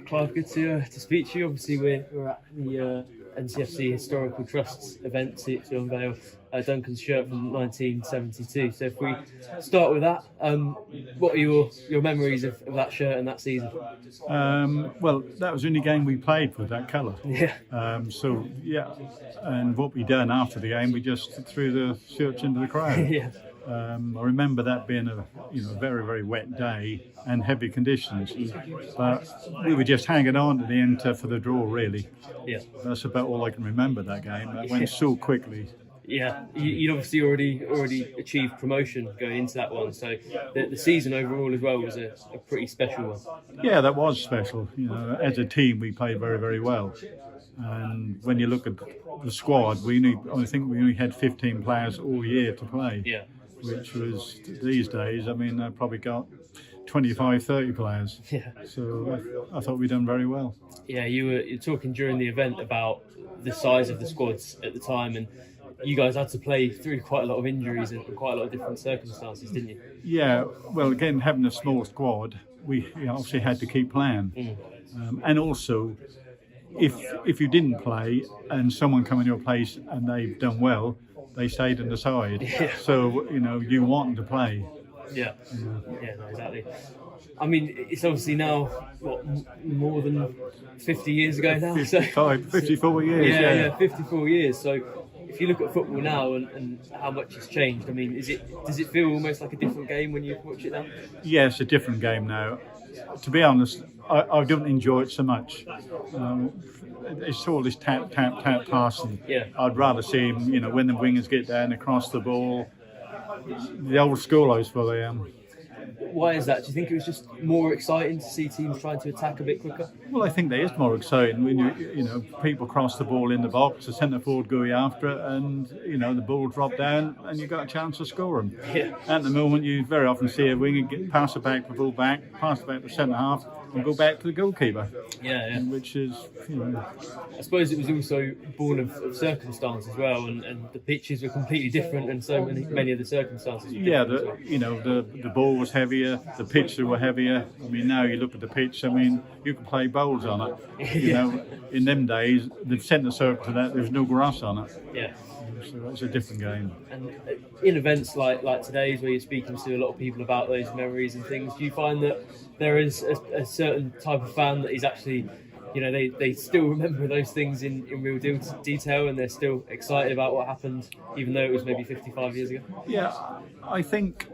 Clive, good to speak to you. Obviously, we're at the NCFC Historical Trust event to unveil Duncan's shirt from 1972. So if we start with that, what are your memories of that shirt and that season? Well, that was the only game we played with that colour. Yeah. And what we done after the game, we just threw the shirts into the crowd. Yeah. I remember that being a very, very wet day and heavy conditions, but we were just hanging on to the end for the draw, really. Yeah. That's about all I can remember that game. That went so quickly. Yeah, you'd obviously already achieved promotion going into that one, so the season overall as well was a pretty special one. Yeah, that was special. As a team, we played very, very well. And when you look at the squad, I think we only had 15 players all year to play. Yeah. Which was, these days, I probably got 25, 30 players. Yeah. So I thought we'd done very well. Yeah, you were talking during the event about the size of the squads at the time, and you guys had to play through quite a lot of injuries and quite a lot of different circumstances, didn't you? Yeah, well, again, having a small squad, we obviously had to keep playing. And also, if you didn't play and someone come in your place and they've done well, they stayed on the side. Yeah. So, you want to play. Yeah. Yeah, no, exactly. It's obviously now, more than 50 years ago now? 54 years. Yeah, 54 years. So if you look at football now and how much it's changed, does it feel almost like a different game when you watch it now? Yeah, it's a different game now. To be honest, I don't enjoy it so much. It's all this tap passing. Yeah. I'd rather see him, when the wingers get down across the ball. The old school, I suppose I am. Why is that? Do you think it was just more exciting to see teams trying to attack a bit quicker? Well, I think that is more exciting when people cross the ball in the box, the centre forward going after it, and the ball drop down, and you got a chance to score them. Yeah. At the moment, you very often see a winger pass it back, the ball back, pass it back to centre half, and go back to the goalkeeper. Yeah. Which is, I suppose it was also born of circumstance as well, and the pitches were completely different, and so many of the circumstances. Yeah, the ball was heavier, the pitches were heavier. Now you look at the pitch. You can play bowls on it. In them days, the centre circle to that, there's no grass on it. Yeah. So it's a different game. And in events like today's, where you're speaking to a lot of people about those memories and things, do you find that there is a certain type of fan that is actually, they still remember those things in real detail, and they're still excited about what happened, even though it was maybe 55 years ago? Yeah, I think,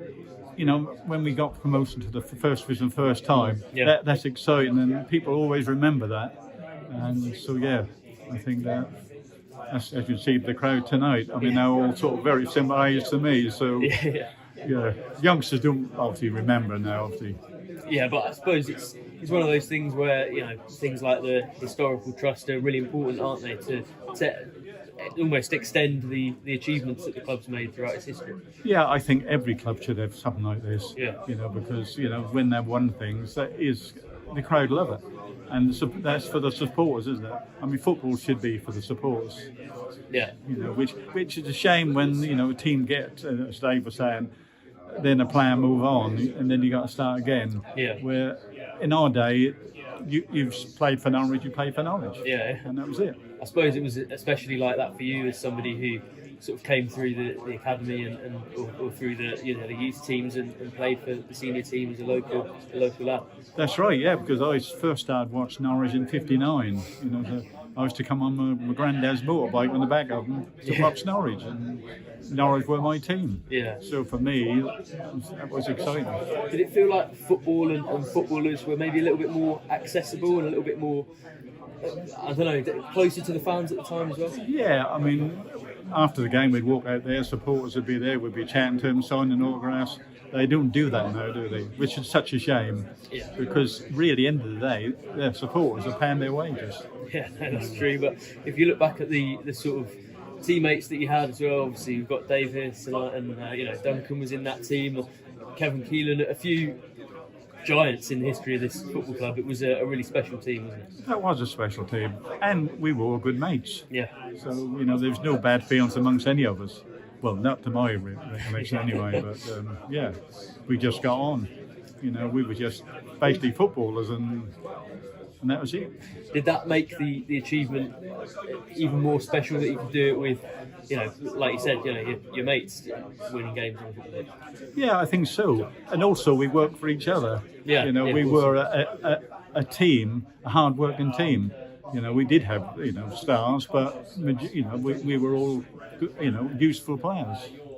when we got promotion to the first division first time, that's exciting, and people always remember that. And so, I think that, as you can see, the crowd tonight, they're all sort of very similar age to me, so youngsters don't obviously remember now, obviously. Yeah, but I suppose it's one of those things where, things like the Historical Trust are really important, aren't they, to almost extend the achievements that the club's made throughout its history. Yeah, I think every club should have something like this. Yeah. Because, when they've won things, the crowd love it. And that's for the supporters, isn't it? Football should be for the supporters. Yeah. Which is a shame when, a team gets, as Dave was saying, then a player move on, and then you got to start again. Yeah. Where in our day, you've played for Norwich, you played for Norwich. Yeah. And that was it. I suppose it was especially like that for you as somebody who sort of came through the academy or through the the youth teams and played for the senior team as a local lad. That's right, yeah, because I first started watching Norwich in '59. I used to come on my granddad's motorbike on the back of them to watch Norwich, and Norwich were my team. Yeah. So for me, that was exciting. Did it feel like football and footballers were maybe a little bit more accessible and a little bit more, I don't know, closer to the fans at the time as well? Yeah, after the game we'd walk out there, supporters would be there, we'd be chatting to them, signing autographs. They don't do that now, do they? Which is such a shame. Yeah. Because really, at the end of the day, their supporters are paying their wages. Yeah, that's true. But if you look back at the sort of teammates that you had as well, obviously you've got Davis and Duncan was in that team, Kevin Keelan, a few giants in the history of this football club. It was a really special team, wasn't it? That was a special team, and we were all good mates. Yeah. So there's no bad feelings amongst any of us. Well, not to my recollection anyway, but we just got on. We were just basically footballers, and and that was it. Did that make the achievement even more special that you could do it with, you know, like you said, you know, your mates winning games? Yeah, I think so. And also we worked for each other. Yeah, you know, yeah, we were a team, a hard-working team. You know, we did have, you know, stars, but, you know, we were all, you know, useful players.